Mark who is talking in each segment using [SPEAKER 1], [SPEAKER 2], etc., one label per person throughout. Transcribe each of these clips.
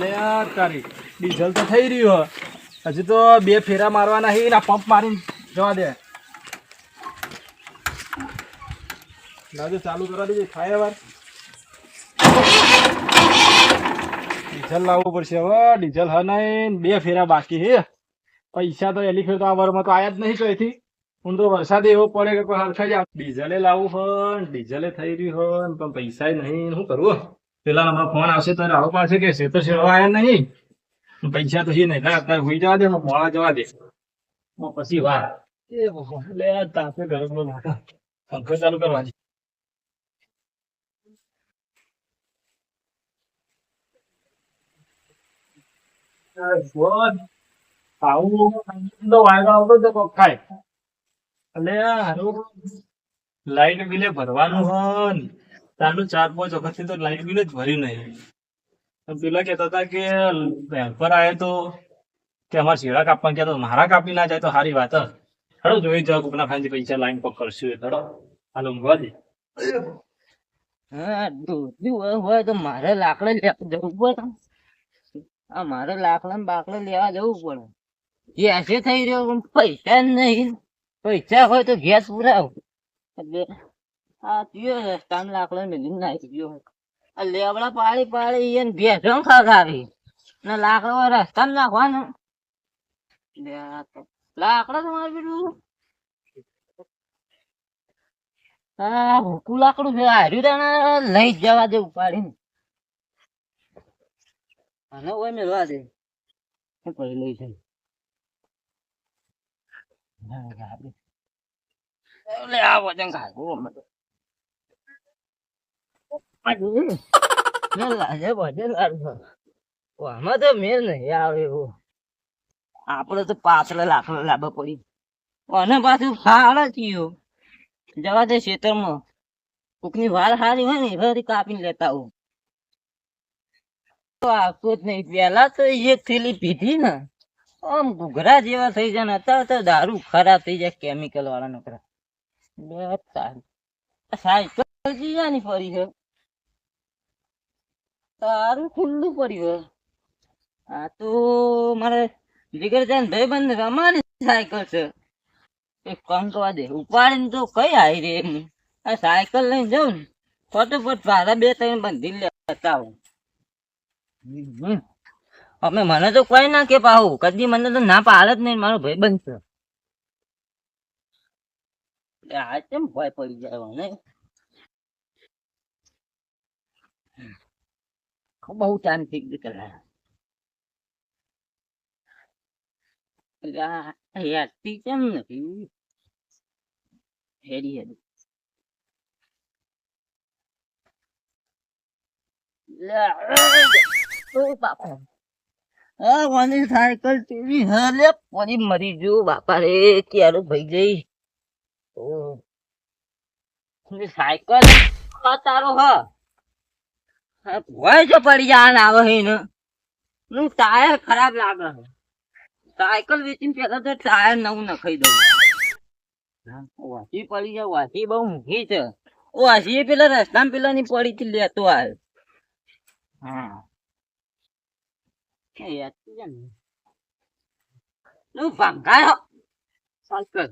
[SPEAKER 1] એટલે યાર તારી ડીઝલ તો થઈ રહ્યું હજી તો 2 ફેરા મારવાના છે ને પંપ મારીને જવા દે લાજો ચાલુ કરવા દેજે થાય વાર ડીઝલ લાવવું પડશે હવે ડીઝલ હ નહીં 2 ફેરા બાકી છે પૈસા તો એલી ફેર તો આ વારમાં તો આયા જ નહીં કઈથી હું તો વરસાદ એવો પડે કે કોઈ હરખાઈ જાય ડીઝલે લાવવું હોય ડીઝલે થઈ રહ્યું હોય પણ પૈસા નહીં શું કરવું પેલા હમણાં ફોન આવશે તો આવો પાડશે કે છે તો સેવા આવ્યા નહીં પૈસા તો છે નહીં અત્યારે હોઈ જવા દે મોડા જવા દે પછી વાર એ લે તાપે ગરમ નો નાખા પંખો ચાલુ કરવાની લાઈટ બિલે ભરવાનું હોય તારું 4-5 વખત તો લાઈટ બિલ જ ભર્યું નહીં પેલા કેતા હતા કે પર આવે તો કે અમારે શેડા કાપવા ક્યાં તો મારા કાપી ના જાય તો સારી વાત હડો જોઈ જાવ કોકના ખાંજી પૈસા લાઈન પર કરશું હડો હાલો ઊંઘવા દે
[SPEAKER 2] હા દૂધ હોય તો મારે લાકડા લેવા જવું પડે આ મારે લાકડા બાકડા લેવા જવું પડે ગેસે થઈ રહ્યો પણ પૈસા નહીં પૈસા હોય તો ગેસ પુરાવ એટલે આ થયો રસ્તામાં લાકડા મેલી નાખી ગયો આ લેવડા પાડી પાડી એને ભેસો ખાવી ને લાકડા રસ્તામાં નાખવાનું લાકડા તો મારે પેલું હા ભૂકું લાકડું છે હાર્યું તાણે લઈ જવા દે ઉપાડીને અને હોય મેળવા દે પછી લઈ જાય આ વજન ખાવું આમાં તો મેળ નહીં આવે એવું આપડે તો પાછળ લાકડા લાવવા પડી અને પાછું ફાળ થયું જવા દે ખેતરમાં કોકની વાળ હારી હોય ને એવી કાપીને લેતા આવું આવતો જ નહીં પેલા તો એક થેલી પીધી ને આમ ઘૂઘરા જેવા થઈ જાય ને અત્યારે તો દારૂ ખરાબ થઈ જાય કેમિકલ વાળા નકરા સાયકલ જીવાની ફરી છે તારું ખુલ્લું પડ્યું આ તો મારે જીગર જાન ભાઈબંધ રમાની સાયકલ છે એક કામ કરવા દે ઉપાડીને તો કઈ આવી રે એમ આ સાયકલ લઈને જાઉં ને ફટોફટ ભાડા 2-3 બંધી લેતા આવું અમે મને તો કોઈ ના કે પાહું કદી મને તો ના પાડે જ નહીં મારો ભાઈ બનશે આ કેમ ભય પડી જાય મને બહુ ટાઈમ થઈ ગયો હેડતી કેમ નથી હેડી હેડી બાપા હા મને સાયકલ ટીવી હલે પછી મરી જો બાપા રે ક્યારે ભાઈ જઈ સાયકલ તારો હોય છે પડી જાય આવે છે ને ટાયર ખરાબ લાગે સાયકલ વેચીને પેલા તો ટાયર નવું નખાઈ દઉં વાસી પડી જાય વાસી બહુ મૂકી છે વાસી પેલા રસ્તામાં પેલા ની પડી થી લેતો આવે હા ભંગાય સાયકલ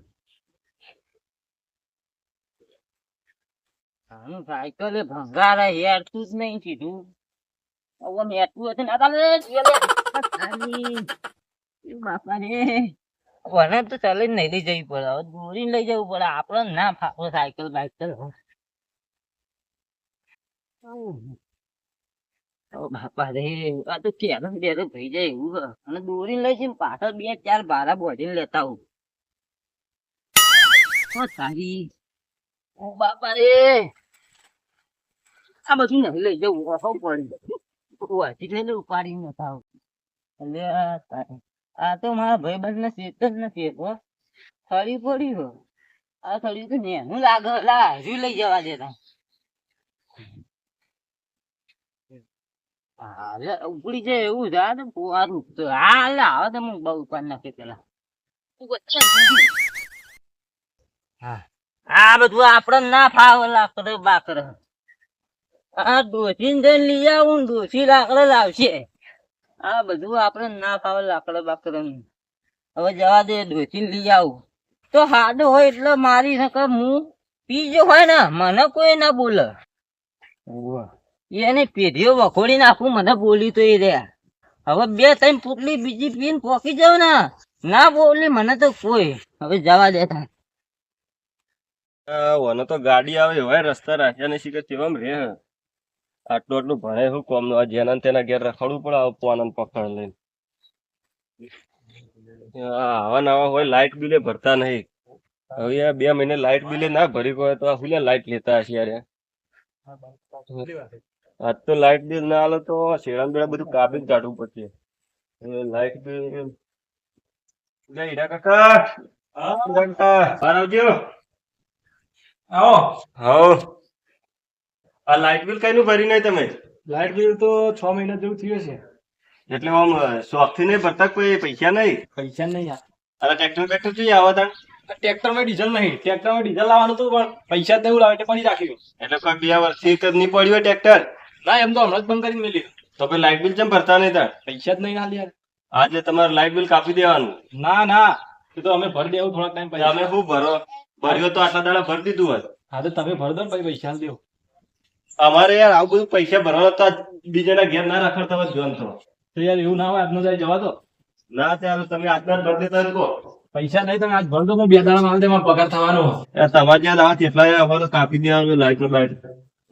[SPEAKER 2] સાયકલ એ ભંગાર હેરતું જ નહીં સીધું હવે મેટલું હતું બાપા રે મને તો ચાલે નહીં લઈ જવી પડે હવે દોરીને લઈ જવું પડે આપડે ના ફાવે સાયકલ બાયકલ બાપા રે આ તો કેરમ બેરો થઈ જાય એવું અને દોરીને લઈ જઈને પાછળ 2-4 ભાડા બોધીને લેતા આવું સારી બાપા રે આ બધું નહીં લઈ જવું ઓછો પડી થઈને ઉપાડી નતા એટલે આ તો મારા ભાઈ બંધ ને શેત જ નથી થળી પડી હોય આ થળી તો નેનું લાગે હજુ લઈ જવા દેતા હાલે ઉપડી જાય એવું જા ને પોવાનું હાલે આવે તો હું બહુ ઉપાડ નાખે પેલા હા આ બધું આપડે ના ફાવે લાકડે બાકડે આ ડોસી જઈને લઈ આવું ડોસી લાકડે લાવશે આ બધું આપણે ના ખાવે લાકડા બાકડા. હવે જવા દે, ડોસી લઈ આવું તો હાડો હોય એટલે મારી નકર હું પીજો હોય ને મને કોઈ ના બોલે. એને પેઢીઓ વખોડી નાખું મને બોલી તો એ રહ્યા. હવે 2-3 પોટલી બીજી પીને પોકી જાવ ને ના બોલી મને તો કોઈ. હવે જવા દે તા.
[SPEAKER 3] ઓને તો ગાડી આવે હોય રસ્તા રાખ્યા ને શીખે તેમ રે આટલું ભણે શું કોમ નું જેના ને તેના ઘેર રખડવું પડે આવું પોન પકડ લઈને આવા નવા હોય લાઇટ બિલે ભરતા નહીં. હવે યાર 2 મહિને લાઇટ બિલે ના ભરી હોય તો હું લાઇટ લેતા હશે યાર. આજ તો લાઇટ બિલ ના આલે તો શેરામ બેડા બધું કાપી જ કાઢવું પડશે. લાઇટ બિલ હીરા કાકા બહાર આવજો.
[SPEAKER 1] આવો.
[SPEAKER 3] હા આ લાઇટ બિલ કઈનું ભરી નહીં તમે?
[SPEAKER 1] લાઇટ બિલ તો 6 મહિના જેવું થયું છે.
[SPEAKER 3] એટલે આમ શોખ થી નહીં ભરતા કોઈ પૈસા નહીં?
[SPEAKER 1] પૈસા નહીં યાર.
[SPEAKER 3] અરે ટ્રેક્ટર થી આવા તા
[SPEAKER 1] ટ્રેક્ટર માં ડીઝલ નહીં. ટ્રેક્ટર માં ડીઝલ લાવવાનું હતું પણ પૈસા જ નહીં લાવે એટલે પડી રાખ્યું.
[SPEAKER 3] એટલે કોઈ 2 વર્ષથી જ નહીં પડ્યું હોય ટ્રેક્ટર?
[SPEAKER 1] ના એમ તો હમણાં જ બંધ કરીને મેલી.
[SPEAKER 3] તો પછી લાઇટ બિલ કેમ ભરતા નહીં તાર?
[SPEAKER 1] પૈસા જ નહીં હાલ યાર.
[SPEAKER 3] આજે તમારે લાઇટ બિલ કાપી દેવાનું.
[SPEAKER 1] ના ના એ તો અમે ભરી દેવું થોડાક ટાઈમ પછી.
[SPEAKER 3] તમે શું ભરો? ભર્યો તો આટલા દાડા ભરી દીધું હોય.
[SPEAKER 1] હા તો તમે ભર દો ને પછી પૈસા હાલ દેવો.
[SPEAKER 3] અમારે યાર આવું બધું પૈસા ભરવાના તો બીજાના ઘેર ના રખડતા હોય જોન તો.
[SPEAKER 1] તો યાર એવું ના હોય આજનો જાય જવા દો.
[SPEAKER 3] ના ચાલો તમે આજના જ ભરી દેતા રહો.
[SPEAKER 1] પૈસા નહીં તમે આજ ભર દો. 2 દાડા માલ દે મારો પગાર થવાનો.
[SPEAKER 3] તમારે જ્યાં આવા કેટલા અમારે તો કાપી દેવાનું લાઇટ નો લાઇટ.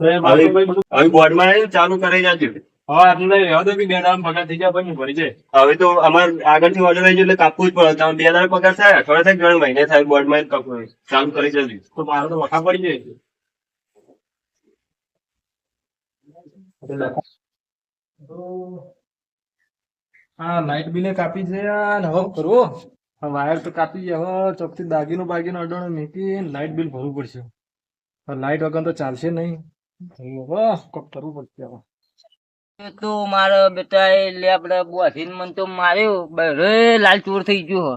[SPEAKER 1] તો એ મારું ભાઈ બધું
[SPEAKER 3] હવે બોર્ડમાં આવીને ચાલુ કરી જાજો.
[SPEAKER 1] હવે આજનો જાય રહેવા દો. 2 દાડા પગાર થઈ જાય પછી હું ભરી જાય.
[SPEAKER 3] હવે તો અમારે આગળથી ઓર્ડર આવી એટલે કાપવું જ પડે. તમે 2 દાડા પગાર થાય, અઠવાડિયા થાય, 2 મહિને થાય, બોર્ડમાં કાપવું ચાલુ કરી જજો.
[SPEAKER 1] તો મારો તો વખા પડી જાય. હા લાઈટ બિલે કાપી છે યાર. હવે કરવો વાયર તો કાપી ગયા. હવે ચોકથી દાગીનો બાગીનો અડોણો મૂકી લાઈટ બિલ ભરવું પડશે. લાઈટ વગર તો ચાલશે નહીં. હવે કોક કરવું પડશે હવે.
[SPEAKER 2] એ તો મારા બેટા એ લેબડા બોધીને મને તો માર્યો. બરે લાલ ચોર થઈ ગયો હો.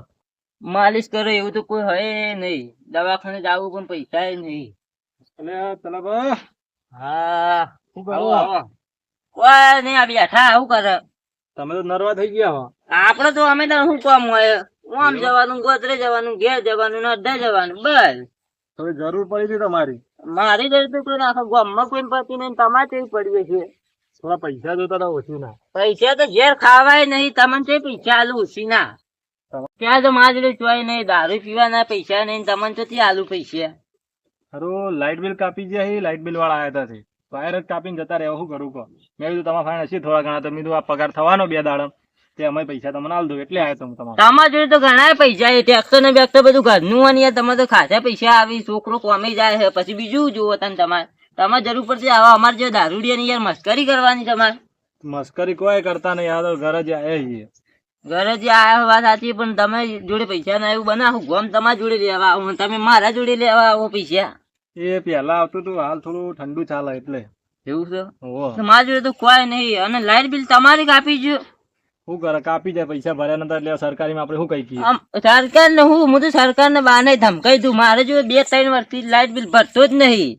[SPEAKER 2] માલિશ કરે એવું તો કોઈ હોય નહીં. દવાખાને જવું પણ પૈસા નહીં.
[SPEAKER 1] એટલે તલાબા
[SPEAKER 2] હા
[SPEAKER 1] શું
[SPEAKER 2] આવો
[SPEAKER 1] કરો?
[SPEAKER 2] આવો. કોઈ નહીં આ બેઠા આવું કરે.
[SPEAKER 1] તમે તો નરવા થઈ ગયા હવે.
[SPEAKER 2] આપડે તો અમે તો શું કામ હોય આમ જવાનું, ગોત્રે જવાનું, ઘેર જવાનું ને અડધા જવાનું બસ.
[SPEAKER 1] હવે જરૂર પડી હતી તમારી.
[SPEAKER 2] મારી ઘરે તો કોઈ આખા ગામમાં કોઈ પડતી નહીં. તમારે કેવી પડી છે?
[SPEAKER 1] થોડા પૈસા જોતા હતા ઓછી ના.
[SPEAKER 2] પૈસા તો ઘેર ખાવાય નહીં. તમને તે પૈસા આલુ ઓછી ના. ત્યાં તો મારા જોડે ચોય નહીં. દારૂ પીવાના પૈસા નહીં. તમને તો ત્યાં આલુ પૈસા.
[SPEAKER 1] હારું લાઈટ બિલ કાપી ગયા છે. લાઈટ બિલ વાળા આવ્યા હતા. વાયર જ કાપીને જતા રહ્યા. શું કરું કહો? મેં કીધું તમારા ફાઈન હશે થોડા ઘણા. તમે કીધું આ પગાર થવાનો 2 દાડા તે અમે પૈસા તમને આલ દઉં એટલે આવ્યો તમે તમારા.
[SPEAKER 2] તમારા જોડે તો ઘણા પૈસા છે. ટ્રેક્ટર ને બેક્ટર બધું ઘરનું હોય ને યાર. તમારે તો ખાસા પૈસા આવી. છોકરો કોમે જાય છે પછી બીજું જુઓ તમે. તમારે જરૂર પડશે આવા અમારે જે દારૂડિયા ની યાર મસ્કરી કરવાની તમારે.
[SPEAKER 1] મસ્કરી કોઈ કરતા નહીં. આ તો ઘરે જ આવ્યા છીએ.
[SPEAKER 2] ઘરે જે આયા વાત સાચી પણ તમે જોડે પૈસા ના એવું બનાવું. ગોમ તમારા જોડે લેવા આવો. તમે મારા જોડે લેવા આવો પૈસા.
[SPEAKER 1] એ પેલા આવતું હતું. હાલ થોડું ઠંડુ ચાલે એટલે.
[SPEAKER 2] એવું છે?
[SPEAKER 1] ઓહો.
[SPEAKER 2] તો મારા જોડે તો કોઈ નહીં. અને લાઈટ બિલ તમારે કાપી જો.
[SPEAKER 1] શું કરે? કાપી જાય. પૈસા ભર્યા નતા એટલે સરકારીમાં આપણે શું કઈ કહીએ?
[SPEAKER 2] આમ સરકાર ને હું તો સરકાર ને બાને ધમકાઈ દઉં. મારે જો 2-3 વર્ષથી લાઈટ બિલ ભરતો જ નહીં.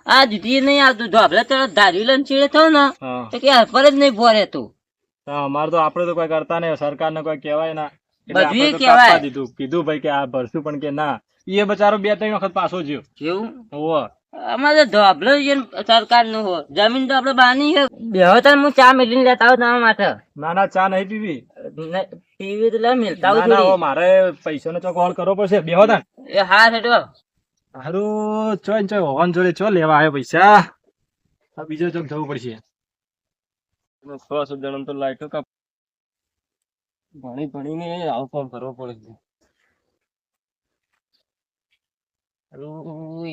[SPEAKER 2] આ જુદી નહીં આવતું. ધોબલા તરત ધારી લઈને ચીડે થયો ને
[SPEAKER 1] હા
[SPEAKER 2] તો કે પર જ નહીં ભરે તું.
[SPEAKER 1] અમારે તો આપડે તો કોઈ કરતા નહીં. સરકારને કોઈ કહેવાય ના. એટલે
[SPEAKER 2] બધુંય
[SPEAKER 1] આપણે તો
[SPEAKER 2] કહેવાય.
[SPEAKER 1] કાપવા દીધું. કીધું ભાઈ કે આ ભરશું પણ કે ના. એ બચારો 2-3 વખત પાછો જ્યો.
[SPEAKER 2] એવું
[SPEAKER 1] ઓહો.
[SPEAKER 2] અમારે ધોબલો સરકાર નું હો. જમીન તો આપડે બાની છે. બેહતા હું ચા મેળવીને લેતા આવું તમારા માટે.
[SPEAKER 1] ના ના ચા નહીં પીવી.
[SPEAKER 2] પીવી તો લે મેળતા
[SPEAKER 1] ના
[SPEAKER 2] આવું
[SPEAKER 1] ના
[SPEAKER 2] થોડી.
[SPEAKER 1] મારે પૈસાનો ચોક હોલ કરવો પડશે. બેહો તા.
[SPEAKER 2] એ હા હેઠો.
[SPEAKER 1] હારું ચોય ને ચોય હોવાન જોડે ચો લેવા આવ્યો પૈસા. આ બીજો ચોક જવું પડશે.
[SPEAKER 3] 100 જણા તો લાઈટો કાપ ભણી ભણીને આવું કામ કરવો પડે છે.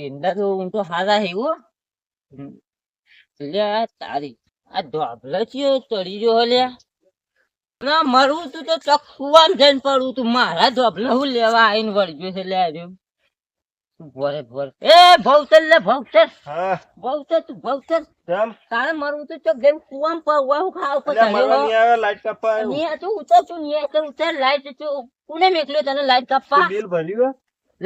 [SPEAKER 2] એંડા તો હું તો હારા હે હો. લે આ તારી આ ધોબલા છે ચડી જો લ્યા. ના મરવું તું તો ચકવામ જઈને પડવું તું. મારા ધોબલા હું લેવા આવીને વળગ્યો છે લે રહ્યો. ભરે ભરે એ ભવતર લે ભવતર.
[SPEAKER 1] હા
[SPEAKER 2] ભવતર તું ભવતર.
[SPEAKER 1] કેમ?
[SPEAKER 2] તારે મરવું તું ચક જઈને કુવામ પડવા હું ખાવ
[SPEAKER 1] અલ્યા મરવા નહીં આવે. લાઈટ કાપવા આવ્યો.
[SPEAKER 2] નિયા તું ઉતર તું નિયા તો ઉતર. લાઈટ તું કોને મેકલ્યો તને લાઈટ કાપવા?
[SPEAKER 1] બિલ ભર્યું?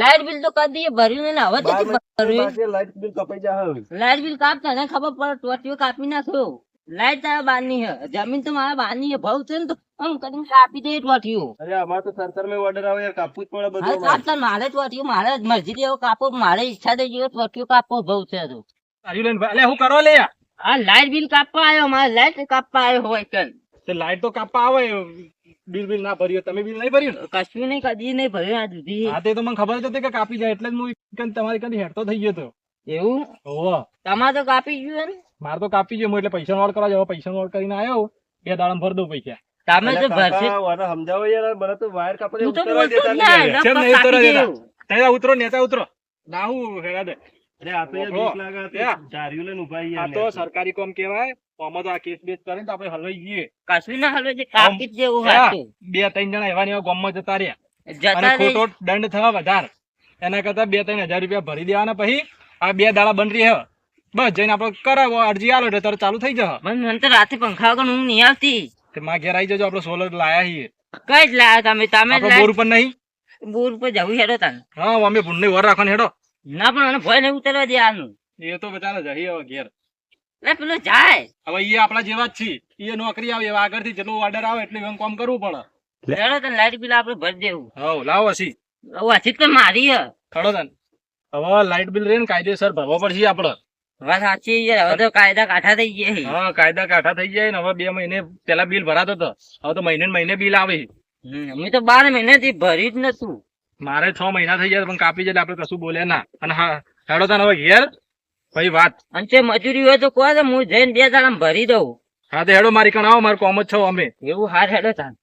[SPEAKER 2] લાઈટ બિલ તો કદી ભર્યું ને હવે તો ભર્યું.
[SPEAKER 1] લાઈટ બિલ કપાઈ જાય.
[SPEAKER 2] લાઈટ બિલ કાપ તને ખબર પડે. ટોટીઓ કાપી નાખ્યો. લાઈટ તારા બારની હે જમીન તો મારા બારની હે ભાવ છે ને તો આમ કરીને કાપી દે ટોટિયું.
[SPEAKER 3] અરે અમારે તો સરકારમાં ઓર્ડર આવે યાર, કાપવું જ પડે
[SPEAKER 2] હા
[SPEAKER 3] બધું.
[SPEAKER 2] કાપ તાર મારે ટોટિયું મારે મરજી જેવો કાપો મારે ઈચ્છા થઈ ગયો ટોટિયું કાપવો ભાવ છે તો.
[SPEAKER 1] આજુ લઈને અલ્યા હું કરો લે
[SPEAKER 2] આ લાઈટ બિલ કાપવા આવ્યો મારે લાઈટ કાપવા આવ્યો હોય કન
[SPEAKER 1] તે લાઈટ તો કાપવા આવે બિલ ના ભર્યું તમે બિલ નહીં ભર્યું ને?
[SPEAKER 2] કશું નહીં કદી નહીં ભર્યું આ સુધી.
[SPEAKER 1] હા તે તો મને ખબર જ હતી કે કાપી જાય એટલે જ હું તમારી કદી હેડતો થઈ ગયો તો.
[SPEAKER 2] એવું
[SPEAKER 1] ઓહો
[SPEAKER 2] તમારે તો કાપી ગયું ને.
[SPEAKER 1] મારે તો કાપી ગયો હું એટલે પૈસા નોટ કરવા જાવ પૈસા નોટ કરીને આવ્યો 2 દાડા ભર દઉં પૈસા.
[SPEAKER 2] તમે તો ભરશે
[SPEAKER 3] સમજાવો યાર, મને તો વાયર કાપડે
[SPEAKER 2] તું તો
[SPEAKER 3] ઉતરવા
[SPEAKER 2] બોલતો જ
[SPEAKER 3] દેતા
[SPEAKER 2] ના,
[SPEAKER 3] નહીં.
[SPEAKER 1] કેમ
[SPEAKER 2] લગભગ
[SPEAKER 1] નહીં ઉતરવા
[SPEAKER 2] કાપી
[SPEAKER 1] દેતા?
[SPEAKER 2] દેવું.
[SPEAKER 1] ત્યાં ઉતરો નેતા ઉતરો ના હું હેડા દે.
[SPEAKER 3] અરે આ તો યાર
[SPEAKER 1] ઓહો.
[SPEAKER 3] બીક લાગે, આ તો
[SPEAKER 1] ત્યાં.
[SPEAKER 3] જારીઓ લઈને ઊભા છીએ
[SPEAKER 1] આ
[SPEAKER 3] યાર.
[SPEAKER 1] તો સરકારી કામ કહેવાય આમાં તો આ કેસ બેસ કરીને તો આપણે હલવાઈ જઈએ.
[SPEAKER 2] કશું ના હલવે છે કાપી જ દેવું
[SPEAKER 1] હા,
[SPEAKER 2] હાચું.
[SPEAKER 1] 2-3 જણા એવા ને એવા ગામમાં જતા રહ્યા અને
[SPEAKER 2] જતા રહી
[SPEAKER 1] ખોટો દંડ થવા વધારે એના કરતા 2-3 હજાર રૂપિયા ભરી દેવાના પછી આ 2 દાડા બંધ રહી હે બસ જઈને આપણે કરાવો અરજી આલો એટલે તરત ચાલુ થઈ જશે.
[SPEAKER 2] મને તો રાતે પંખા વગર ઊંઘ નહીં આવતી.
[SPEAKER 1] તે માં ઘેર આવી જજો આપણે સોલર લાયા છીએ
[SPEAKER 2] કઈ જ લાયા તમે તમે જ
[SPEAKER 1] આપણે બોર ઉપર નહીં.
[SPEAKER 2] લાયા. બોર ઉપર જવું હેડો તાન.
[SPEAKER 1] હા અમે ભૂંડને વર રાખવાની હેડો.
[SPEAKER 2] ના પણ મને ભય નહીં ઉતરવા દે આનું.
[SPEAKER 1] એ તો બચારા જઈએ હવે ઘેર.
[SPEAKER 2] એટલે પેલો જાય
[SPEAKER 1] હવે એ આપણા જેવા જ છીએ એ નોકરી આવે એવા આગળથી જેટલો ઓર્ડર આવે એટલે એમ કામ કરવું પડે.
[SPEAKER 2] હેડો તાન લાઈટ બિલ આપણે ભરી દેવું.
[SPEAKER 1] હવ લાવો હસી
[SPEAKER 2] ઓછી તો મારી હે.
[SPEAKER 1] ખડો તન હવે લાઇટ બિલ રે ને કાયદેસર ભરવો પડશે આપણે.
[SPEAKER 2] વાત સાચી છે. હવે તો કાયદા કાઠા થઈ ગયા છે.
[SPEAKER 1] હા કાયદા કાઠા થઈ જાય ને હવે 2 મહિને પેલા બિલ ભરાતો હતો હવે તો મહિને ને મહિને બિલ આવે.
[SPEAKER 2] અમે તો 12 મહિનાથી ભર્યું જ નતું.
[SPEAKER 1] મારે 6 મહિના થઈ જાય પણ કાપી જાય એટલે આપણે કશું બોલ્યા ના. અને હા હેડો તને હવે ઘેર પછી વાત.
[SPEAKER 2] અને તે મજૂરી હોય તો કહો તો હું જઈને 2 દાડા ભરી દઉં.
[SPEAKER 1] હા તો હેડો મારી કણ આવો મારે કોમ જ છો અમે.
[SPEAKER 2] એવું હાર હેડો તાન.